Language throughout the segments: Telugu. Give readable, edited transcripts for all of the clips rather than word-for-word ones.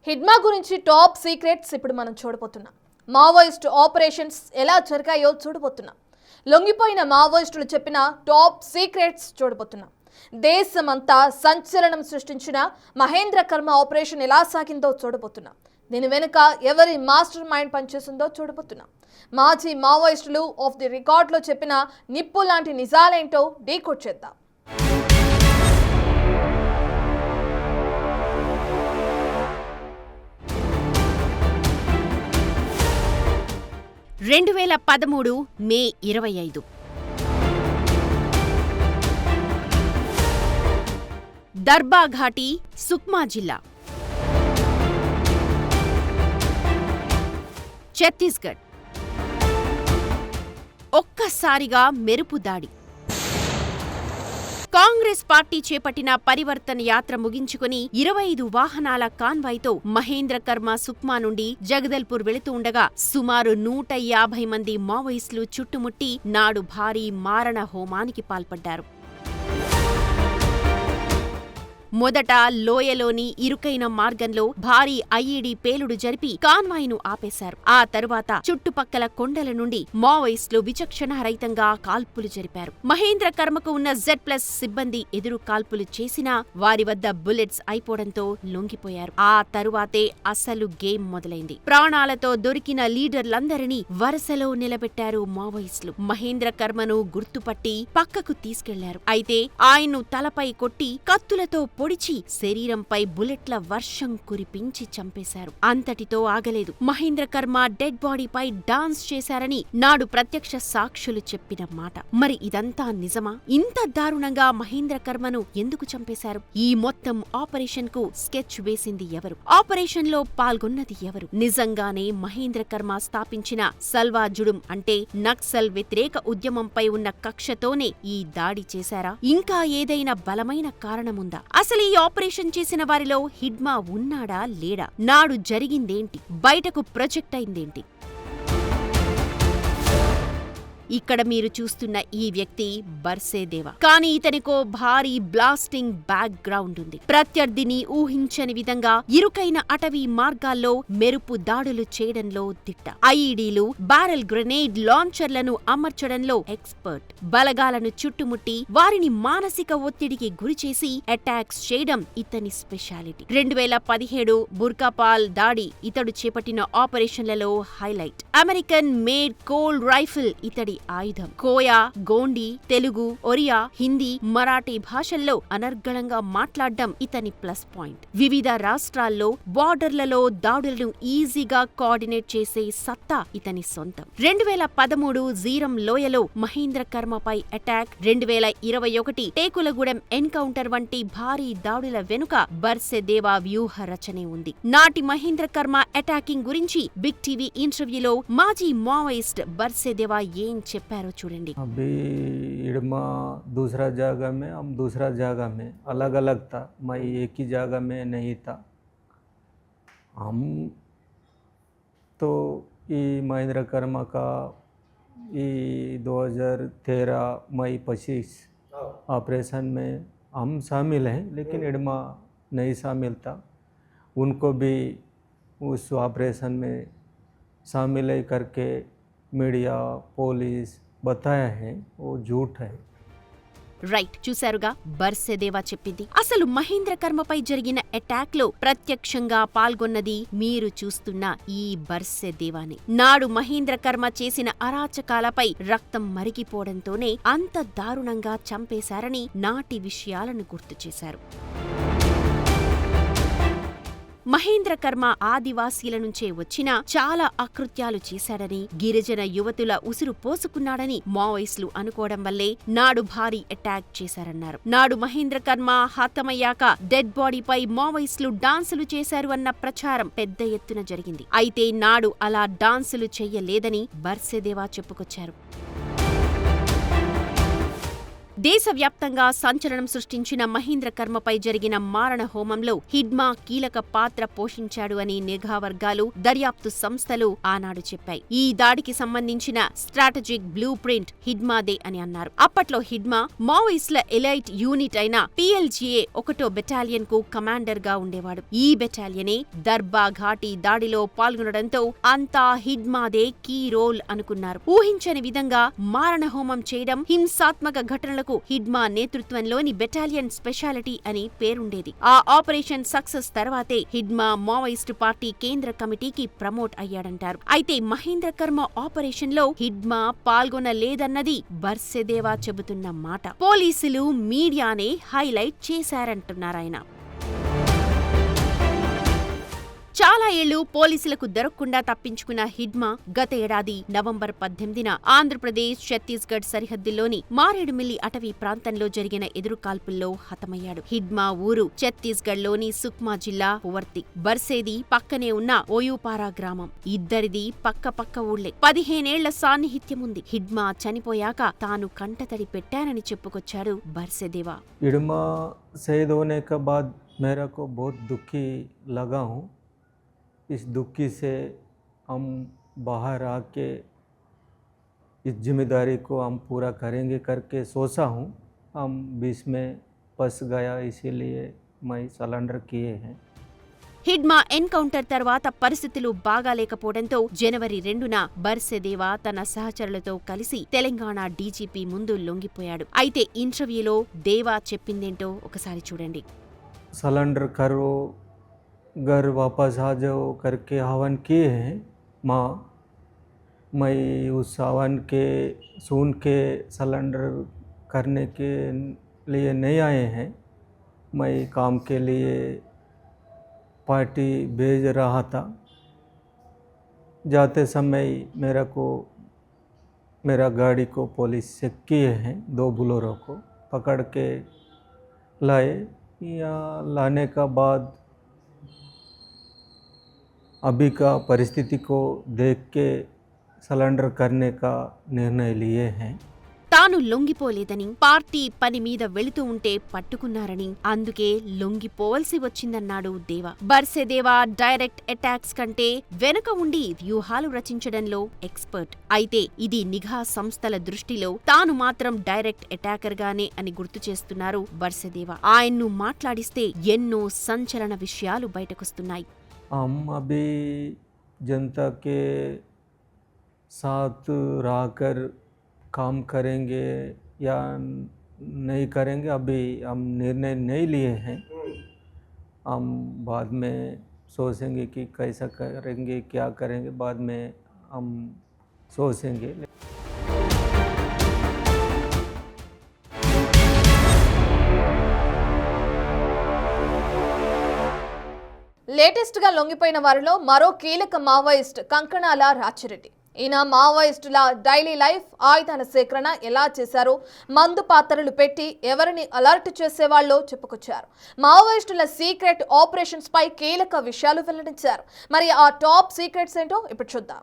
హిడ్మా గురించి టాప్ సీక్రెట్స్ ఇప్పుడు మనం చూడబోతున్నాం. మావోయిస్ట్ ఆపరేషన్స్ ఎలా జరిగాయో చూడబోతున్నాం. లొంగిపోయిన మావోయిస్టులు చెప్పిన టాప్ సీక్రెట్స్ చూడబోతున్నాం. దేశమంతా సంచలనం సృష్టించిన మహేంద్ర కర్మ ఆపరేషన్ ఎలా సాగిందో చూడబోతున్నాం. దీని వెనుక ఎవరి మాస్టర్ మైండ్ పనిచేసిందో చూడబోతున్నాం. మాజీ మావోయిస్టులు ఆఫ్ ది రికార్డులో చెప్పిన నిప్పు లాంటి నిజాలేంటో డీకోడ్ చేద్దాం. 2013 మే 25 దర్బా ఘాటీ, సుక్మా జిల్లా, ఛత్తీస్గఢ్. ఒక్కసారిగా మెరుపు దాడి. కాంగ్రెస్ పార్టీ చేపట్టిన పరివర్తన యాత్ర ముగించుకుని 25 వాహనాల కాన్వాయ్తో మహేంద్ర కర్మ సుక్మా నుండి జగదల్పూర్ వెళుతూ ఉండగా సుమారు 150 మంది మావోయిస్టులు చుట్టుముట్టి నాడు భారీ మారణ హోమానికి పాల్పడ్డారు. మొదట లోయలోని ఇరుకైన మార్గంలో భారీ ఐఈడీ పేలుడు జరిపి కాన్వాయ్ను ఆపేశారు. ఆ తరువాత చుట్టుపక్కల కొండల నుండి మావోయిస్టులు విచక్షణారహితంగా కాల్పులు జరిపారు. మహేంద్ర కర్మకు ఉన్న Z+ సిబ్బంది ఎదురు కాల్పులు చేసినా వారి వద్ద బుల్లెట్స్ అయిపోవడంతో లొంగిపోయారు. ఆ తరువాతే అసలు గేమ్ మొదలైంది. ప్రాణాలతో దొరికిన లీడర్లందరినీ వరుసలో నిలబెట్టారు మావోయిస్టులు. మహేంద్ర కర్మను గుర్తుపట్టి పక్కకు తీసుకెళ్లారు. అయితే ఆయన్ను తలపై కొట్టి కత్తులతో పొడిచి శరీరంపై బుల్లెట్ల వర్షం కురిపించి చంపేశారు. అంతటితో ఆగలేదు. మహేంద్ర కర్మ డెడ్ బాడీపై డాన్స్ చేశారని నాడు ప్రత్యక్ష సాక్షులు చెప్పిన మాట. మరి ఇదంతా నిజమా? ఇంత దారుణంగా మహేంద్ర కర్మను ఎందుకు చంపేశారు? ఈ మొత్తం ఆపరేషన్ కు స్కెచ్ వేసింది ఎవరు? ఆపరేషన్ లో పాల్గొన్నది ఎవరు? నిజంగానే మహేంద్ర కర్మ స్థాపించిన సల్వా జుడుం అంటే నక్సల్ వ్యతిరేక ఉద్యమంపై ఉన్న కక్షతోనే ఈ దాడి చేశారా? ఇంకా ఏదైనా బలమైన కారణముందా? అసలు ఈ ఆపరేషన్ చేసిన వారిలో హిడ్మా ఉన్నాడా లేడా? నాడు జరిగిందేంటి? బయటకు ప్రొజెక్ట్ అయిందేంటి? ఇక్కడ మీరు చూస్తున్న ఈ వ్యక్తి బర్సేదేవా. కానీ ఇతనికో భారీ బ్లాస్టింగ్ బ్యాక్ గ్రౌండ్ ఉంది. ప్రత్యర్థిని ఊహించని విధంగా ఇరుకైన అటవీ మార్గాల్లో మెరుపు దాడులు చేయడంలో దిట్ట. ఐఈడీలు, బ్యారెల్ గ్రెనేడ్ లాంచర్లను అమర్చడంలో ఎక్స్పర్ట్. బలగాలను చుట్టుముట్టి వారిని మానసిక ఒత్తిడికి గురిచేసి అటాక్స్ చేయడం ఇతని స్పెషాలిటీ. 2017 బుర్కాపాల్ దాడి ఇతడు చేపట్టిన ఆపరేషన్లలో highlight. American made cold rifle ఇతడి ఆయుధం. కోయా, గోండి, తెలుగు, ఒరియా, హిందీ, మరాఠీ భాషల్లో అనర్గళంగా మాట్లాడడం ఇతని ప్లస్ పాయింట్. వివిధ రాష్ట్రాల్లో బార్డర్లలో దాడులను ఈజీగా కోఆర్డినేట్ చేసే సత్తా ఇతని సొంతం. 2013 జీరం లోయలో మహేంద్ర కర్మపై అటాక్, 2021 టేకులగూడెం ఎన్కౌంటర్ వంటి భారీ దాడుల వెనుక బర్సేదేవా వ్యూహ రచనే ఉంది. నాటి మహేంద్ర కర్మ అటాకింగ్ గురించి బిగ్ టీవీ ఇంటర్వ్యూలో మాజీ మావోయిస్ట్ బర్సేదేవా ఏం చెప్పారో చూడండి. अभी इडमा दूसरा जगह में, हम दूसरा जगह में अलग अलग था. मैं एक ही जगह में नहीं था. हम तो ये महेंद्र कर्मा का ये 2013 मई 25 ऑपरेशन में हम शामिल हैं, लेकिन इडमा नहीं शामिल था. उनको भी उस ऑपरेशन में शामिल करके मीडिया, పోలీస్ बताया है, वो झूठ है. రైట్, చూశారుగా బర్సేదేవా చెప్పింది. అసలు మహేంద్ర కర్మపై జరిగిన అటాక్ లో ప్రత్యక్షంగా పాల్గొన్నది మీరు చూస్తున్న ఈ బర్సేదేవానే. నాడు మహేంద్ర కర్మ చేసిన అరాచకాలపై రక్తం మరిగిపోవడంతోనే అంత దారుణంగా చంపేశారని నాటి విషయాలను గుర్తు చేశారు. మహేంద్ర కర్మ ఆదివాసీల నుంచే వచ్చిన చాలా అకృత్యాలు చేశాడని, గిరిజన యువతుల ఉసురు పోసుకున్నాడని మావోయిస్టులు అనుకోవడం వల్లే నాడు భారీ అటాక్ చేశారన్నారు. నాడు మహేంద్ర కర్మ హతమయ్యాక డెడ్ బాడీపై మావోయిస్టులు డాన్సులు చేశారు అన్న ప్రచారం పెద్ద ఎత్తున జరిగింది. అయితే నాడు అలా డాన్సులు చెయ్యలేదని బర్సేదేవా చెప్పుకొచ్చారు. దేశవ్యాప్తంగా సంచలనం సృష్టించిన మహేంద్ర కర్మపై జరిగిన మారణ హోమంలో హిడ్మా కీలక పాత్ర పోషించాడు అని నిఘా వర్గాలు, దర్యాప్తు సంస్థలు ఆనాడు చెప్పాయి. ఈ దాడికి సంబంధించిన స్ట్రాటజిక్ బ్లూ ప్రింట్ హిడ్మాదే అని అన్నారు. అప్పట్లో హిడ్మా మావోయిస్టుల ఎలైట్ యూనిట్ అయిన PLGA 1వ బెటాలియన్ కు కమాండర్ గా ఉండేవాడు. ఈ బెటాలియనే దర్బా ఘాటీ దాడిలో పాల్గొనడంతో అంతా హిడ్మాదే కీ రోల్ అనుకున్నారు. ఊహించని విధంగా మారణ హోమం చేయడం, హింసాత్మక ఘటనలకు హిడ్మా నేతృత్వంలోని బెటాలియన్ స్పెషాలిటీ అని పేరుండేది. ఆ ఆపరేషన్ సక్సెస్ తర్వాతే హిడ్మా మావోయిస్టు పార్టీ కేంద్ర కమిటీకి ప్రమోట్ అయ్యాడంటారు. అయితే మహేంద్ర కర్మ ఆపరేషన్ లో హిడ్మా పాల్గొనలేదన్నది బర్సెదేవా చెబుతున్న మాట. పోలీసులు, మీడియానే హైలైట్ చేశారంటున్నారాయన. చాలా ఏళ్లు పోలీసులకు దొరకకుండా తప్పించుకున్న హిడ్మా గత ఏడాది నవంబర్ 18న ఆంధ్రప్రదేశ్, ఛత్తీస్గఢ్ సరిహద్దుల్లోని మారేడుమిల్లి అటవీ ప్రాంతంలో జరిగిన ఎదురుకాల్పుల్లో హతమయ్యాడు. హిడ్మా ఊరు ఛత్తీస్గఢ్లోని సుక్మా జిల్లా పువర్తి. బర్సేది పక్కనే ఉన్న ఓయూపారా గ్రామం. ఇద్దరిది పక్క ఊళ్లే. 15 ఏళ్ల సాన్నిహిత్యముంది. హిడ్మా చనిపోయాక తాను కంటతడి పెట్టానని చెప్పుకొచ్చాడు బర్సెదేవా. हिडमा शहीद होने के बाद मेरा को बहुत दुखी लगा हूँ। इस दुखी से हम बाहर आके इस जिम्मेदारी को हम पूरा करेंगे करके सोचा हूँ। हम बीच में फंस गया, इसीलिए मैं सरेंडर किए हैं। హిడ్మా ఎన్కౌంటర్ తర్వాత పరిస్థితులు బాగాలేకపోవడంతో జనవరి 2న బర్సెదేవా తన సహచరులతో కలిసి తెలంగాణ డీజీపీ ముందు లొంగిపోయాడు. అయితే ఇంటర్వ్యూలో దేవా చెప్పిందేంటో ఒకసారి చూడండి. सरेंडर करो, घर वापस आ जाओ करके हवन किए हैं माँ। मैं उस हवन के सुन के सरेंडर करने के लिए नहीं आए हैं। मैं काम के लिए पार्टी भेज रहा था। जाते समय मेरा गाड़ी को पुलिस चेक किए हैं। 2 बुलोरो को पकड़ के लाए। या लाने का बाद अभी का परिस्थिति को देख के सरेंडर करने का निर्णय लिए हैं। తాను లొంగిపోలేదని, పార్టీ పని మీద వెళుతూ ఉంటే పట్టుకున్నారని, అందుకే లొంగిపోవలసి వచ్చిందన్నాడు దేవా. బర్సెదేవా డైరెక్ట్ అటాక్స్ కంటే వెనక ఉండి వ్యూహాలు రచించడంలో ఎక్స్పర్ట్. అయితే ఇది నిఘా సంస్థల దృష్టిలో తాను మాత్రం డైరెక్ట్ అటాకర్ గానే అని గుర్తు చేస్తున్నారు బర్సెదేవా. ఆయన్ను మాట్లాడిస్తే ఎన్నో సంచలన విషయాలు బయటకొస్తున్నాయి. हम अभी जनता के साथ रहकर काम करेंगे या नहीं करेंगे, अभी हम निर्णय नहीं लिए हैं। हम बाद में सोचेंगे कि कैसा करेंगे, क्या करेंगे, बाद में हम सोचेंगे। లేటెస్ట్ గా లొంగిపోయిన వారిలో మరో కీలక మావోయిస్ట్ కంకణాల రాచిరెడ్డి. ఈయన మావోయిస్టుల డైలీ లైఫ్, ఆయుధాల సేకరణ ఎలా చేశారో, మందు పాత్రలు పెట్టి ఎవరిని అలర్ట్ చేసేవాళ్ళో చెప్పుకొచ్చారు. మావోయిస్టుల సీక్రెట్ ఆపరేషన్స్ పై కీలక విషయాలు వెల్లడించారు. మరి ఆ టాప్ సీక్రెట్స్ ఏంటో ఇప్పుడు చూద్దాం.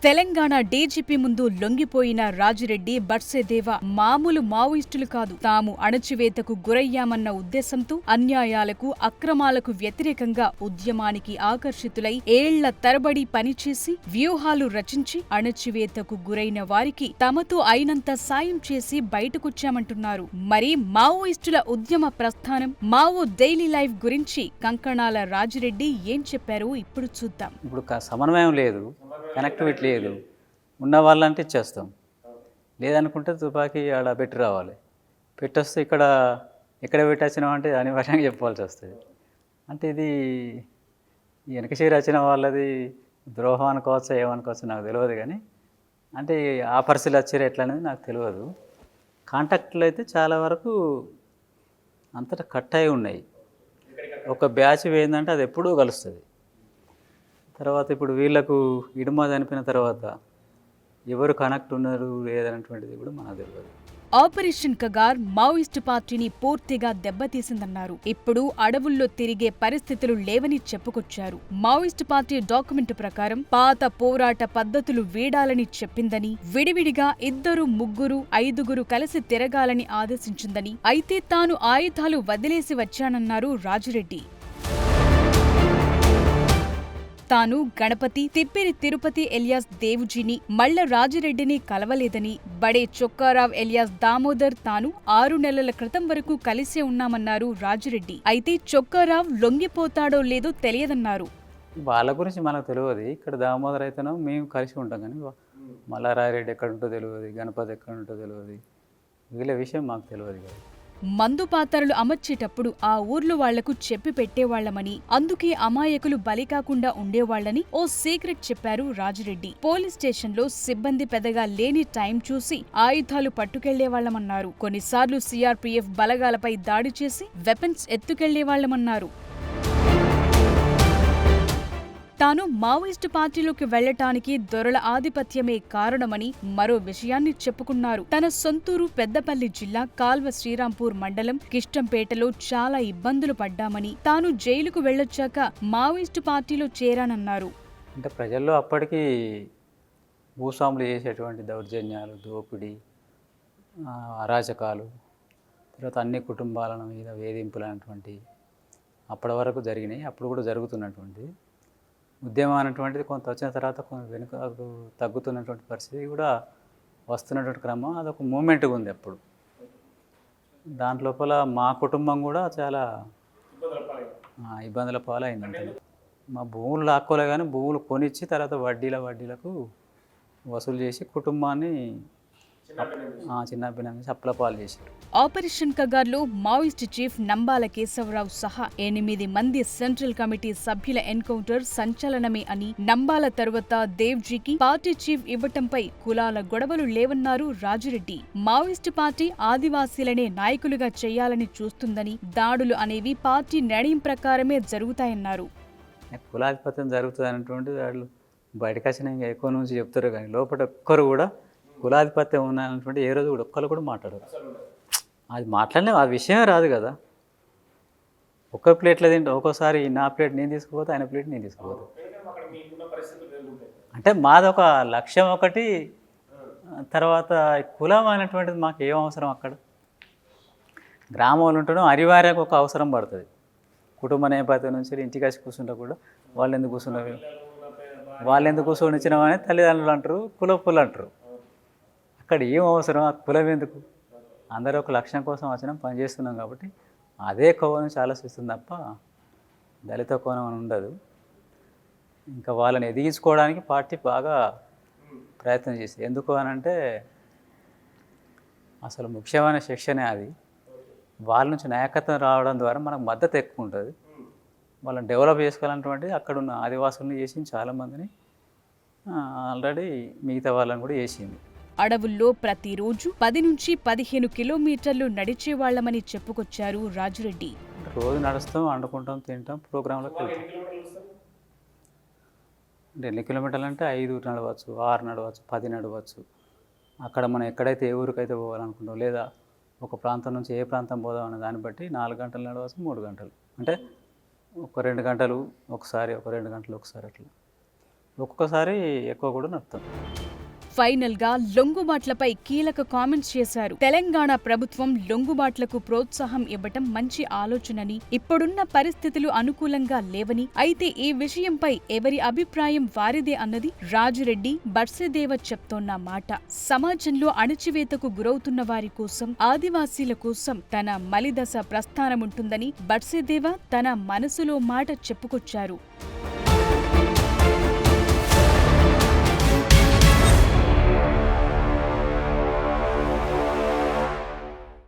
తెలంగాణ డీజీపీ ముందు లొంగిపోయిన రాజిరెడ్డి, బర్సెదేవా మామూలు మావోయిస్టులు కాదు. తాము అణచివేతకు గురయ్యామన్న ఉద్దేశంతో అన్యాయాలకు, అక్రమాలకు వ్యతిరేకంగా ఉద్యమానికి ఆకర్షితులై ఏళ్ల తరబడి పనిచేసి వ్యూహాలు రచించి అణచివేతకు గురైన వారికి తమతో అయినంత సాయం చేసి బయటకొచ్చామంటున్నారు. మరి మావోయిస్టుల ఉద్యమ ప్రస్థానం, మావో డైలీ లైఫ్ గురించి కంకణాల రాజిరెడ్డి ఏం చెప్పారో ఇప్పుడు చూద్దాం. ఇప్పుడు సమన్వయం లేదు, కనెక్టివిటీ లేదు. ఉన్న వాళ్ళంటే ఇచ్చేస్తాం, లేదనుకుంటే తుపాకీ ఆడ పెట్టి రావాలి. పెట్టొస్తే ఎక్కడ పెట్టొచ్చినాం అంటే అనివార్యంగా చెప్పాల్సి వస్తుంది. అంటే ఇది వెనక చేరి వచ్చిన వాళ్ళది ద్రోహం అనుకోవచ్చా ఏమనుకోవచ్చా నాకు తెలియదు. కానీ అంటే ఆ పరిస్థితులు వచ్చారు ఎట్లా అనేది నాకు తెలియదు. కాంటాక్ట్లు అయితే చాలా వరకు అంతటా కట్ అయి ఉన్నాయి. ఒక బ్యాచ్ ఏంటంటే అది ఎప్పుడూ కలుస్తుంది. తర్వాత ఇప్పుడు వీళ్ళకు ఇడుమ చనిపోయిన తర్వాత ఎవరు కనెక్ట్ ఉన్నారు లేదనేటువంటిది కూడా మనకు తెలియదు. ఆపరేషన్ కగార్ మావోయిస్టు పార్టీని పూర్తిగా దెబ్బతీసిందన్నారు. ఇప్పుడు అడవుల్లో తిరిగే పరిస్థితులు లేవని చెప్పుకొచ్చారు. మావోయిస్టు పార్టీ డాక్యుమెంట్ ప్రకారం పాత పోరాట పద్ధతులు వీడాలని చెప్పిందని, విడివిడిగా 2, 3, 5 కలిసి తిరగాలని ఆదేశించిందని, అయితే తాను ఆయుధాలు వదిలేసి వచ్చానన్నారు రాజిరెడ్డి. తాను గణపతి, తిప్పిరి తిరుపతి ఎలియాస్ దేవుజీని, మల్ల రాజిరెడ్డిని కలవలేదని, బడే చొక్కారావ్ ఎలియాస్ దామోదర్ తాను 6 నెలల క్రితం వరకు కలిసే ఉన్నామన్నారు రాజిరెడ్డి. అయితే చొక్కారావ్ లొంగిపోతాడో లేదో తెలియదన్నారు. వాళ్ళ గురించి మనకు తెలియదు. ఇక్కడ దామోదర్ అయితేనో మేము కలిసి ఉంటాం, కానీ మల్లారాయరెడ్డి ఎక్కడ ఉంటో తెలియదు, గణపతి ఎక్కడ ఉంటో తెలియదు, వీళ్ళ విషయం మాకు తెలియదు కదా. మందు పాత్రలు అమర్చేటప్పుడు ఆ ఊర్లో వాళ్లకు చెప్పి పెట్టేవాళ్లమని, అందుకే అమాయకులు బలి కాకుండా ఉండేవాళ్లని ఓ సీక్రెట్ చెప్పారు రాజిరెడ్డి. పోలీస్ స్టేషన్లో సిబ్బంది పెద్దగా లేని టైం చూసి ఆయుధాలు పట్టుకెళ్లేవాళ్లమన్నారు. కొన్నిసార్లు సిఆర్పీఎఫ్ బలగాలపై దాడి చేసి వెపన్స్ ఎత్తుకెళ్లేవాళ్లమన్నారు. తాను మావోయిస్టు పార్టీలోకి వెళ్లటానికి దొరల ఆధిపత్యమే కారణమని మరో విషయాన్ని చెప్పుకున్నారు. తన సొంతూరు పెద్దపల్లి జిల్లా కాల్వ శ్రీరాంపూర్ మండలం కిష్టంపేటలో చాలా ఇబ్బందులు పడ్డామని, తాను జైలుకు వెళ్లొచ్చాక మావోయిస్టు పార్టీలో చేరానన్నారు. అంటే ప్రజల్లో అప్పటికి భూస్వాములు చేసేటువంటి దౌర్జన్యాలు, దోపిడీ, అరాచకాలు, తర్వాత అన్ని కుటుంబాల మీద వేధింపులు అనేటువంటి అప్పటి వరకు జరిగినాయి. అప్పుడు కూడా జరుగుతున్నటువంటి ఉద్యమం అనేటువంటిది కొంత వచ్చిన తర్వాత కొంత వెనుకకు తగ్గుతున్నటువంటి పరిస్థితి కూడా వస్తున్నటువంటి క్రమం, అదొక మూమెంట్గా ఉంది. అప్పుడు దాంట్ లోపల మా కుటుంబం కూడా చాలా ఇబ్బందుల పాలైందంటే, మా భూములు లాక్కోలే కానీ భూములు కొనిచ్చి తర్వాత వడ్డీలకు వసూలు చేసి కుటుంబాన్ని చిన్నపిల్లల చప్పల పాలు చేశారు. ఆపరేషన్ కగార్లో మావోయిస్టు చీఫ్ నంబాల కేశవరావు సహా 8 మంది సెంట్రల్ కమిటీ సభ్యుల ఎన్కౌంటర్ సంచలనమే అని, నంబాల తరువాత దేవ్జీకి పార్టీ చీఫ్ ఇవ్వటంపై కులాల గొడవలు లేవన్నారు రాజిరెడ్డి. మావోయిస్టు పార్టీ ఆదివాసీలనే నాయకులుగా చేయాలని చూస్తుందని, దాడులు అనేవి పార్టీ నిర్ణయం ప్రకారమే జరుగుతాయన్నారు. కులాధిపత్యం జరుగుతుంది అనేటువంటి వాళ్ళు బయటకు వచ్చిన ఇంకా ఎక్కువ నుంచి చెప్తారు, కానీ లోపల ఒక్కరు కూడా కులాధిపత్యం ఉన్నటువంటి ఏ రోజు కూడా ఒక్కరు కూడా మాట్లాడరు. అది మాట్లాడలే, ఆ విషయమే రాదు కదా. ఒక్క ప్లేట్లో తింటే ఒక్కోసారి నా ప్లేట్ నేను తీసుకుపోతే, ఆయన ప్లేట్ నేను తీసుకుపోతా. అంటే మాదొక లక్ష్యం ఒకటి, తర్వాత కులం అనేటువంటిది మాకు ఏం అవసరం. అక్కడ గ్రామంలో ఉంటడం అనివార్యంగా ఒక అవసరం పడుతుంది. కుటుంబ నేపథ్యం నుంచి ఇంటికి వచ్చి కూర్చుంటా కూడా వాళ్ళు ఎందుకు కూర్చున్నారు, వాళ్ళు ఎందుకు కూర్చొని ఇచ్చినామని తల్లిదండ్రులు అంటారు, కులపులు అంటారు. అక్కడ ఏం అవసరం, ఆ కులం ఎందుకు? అందరూ ఒక లక్ష్యం కోసం వచ్చినాం, పనిచేస్తున్నాం కాబట్టి అదే కోణం నుంచి ఆలోచిస్తుంది తప్ప దళిత కోణం అని ఉండదు. ఇంకా వాళ్ళని ఎదిగించుకోవడానికి పార్టీ బాగా ప్రయత్నం చేసింది. ఎందుకు అని అంటే అసలు ముఖ్యమైన శిక్షణే అది. వాళ్ళ నుంచి నాయకత్వం రావడం ద్వారా మనకు మద్దతు ఎక్కువ ఉంటుంది. వాళ్ళని డెవలప్ చేసుకోవాలన్నటువంటి అక్కడ ఉన్న ఆదివాసులను చేసింది, చాలామందిని ఆల్రెడీ మిగతా వాళ్ళని కూడా చేసింది. అడవుల్లో ప్రతిరోజు 10 నుంచి 15 కిలోమీటర్లు నడిచేవాళ్లమని చెప్పుకొచ్చారు రాజిరెడ్డి. రోజు నడుస్తాం, వండుకుంటాం, తింటాం, ప్రోగ్రాంలోకి వెళ్తాం. అంటే ఎన్ని కిలోమీటర్లు అంటే 5 నడవచ్చు, 6 నడవచ్చు, 10 నడవచ్చు. అక్కడ మనం ఎక్కడైతే ఏ ఊరికైతే పోవాలనుకుంటాం, లేదా ఒక ప్రాంతం నుంచి ఏ ప్రాంతం పోదాం అనే దాన్ని బట్టి 4 గంటలు నడవచ్చు, 3 గంటలు, అంటే ఒక 2 గంటలు ఒకసారి, ఒక 2 గంటలు ఒకసారి, అట్లా ఒక్కొక్కసారి ఎక్కువ కూడా నడుస్తాం. ఫైనల్ గా లొంగుబాట్లపై కీలక కామెంట్స్ చేశారు. తెలంగాణ ప్రభుత్వం లొంగుబాట్లకు ప్రోత్సాహం ఇవ్వటం మంచి ఆలోచనని, ఇప్పుడున్న పరిస్థితులు అనుకూలంగా లేవని, అయితే ఈ విషయంపై ఎవరి అభిప్రాయం వారిదే అన్నది రాజిరెడ్డి బర్సెదేవ చెప్తోన్న మాట. సమాజంలో అణచివేతకు గురవుతున్న వారి కోసం, ఆదివాసీల కోసం తన మలిదశ ప్రస్థానముంటుందని బర్సెదేవ తన మనసులో మాట చెప్పుకొచ్చారు.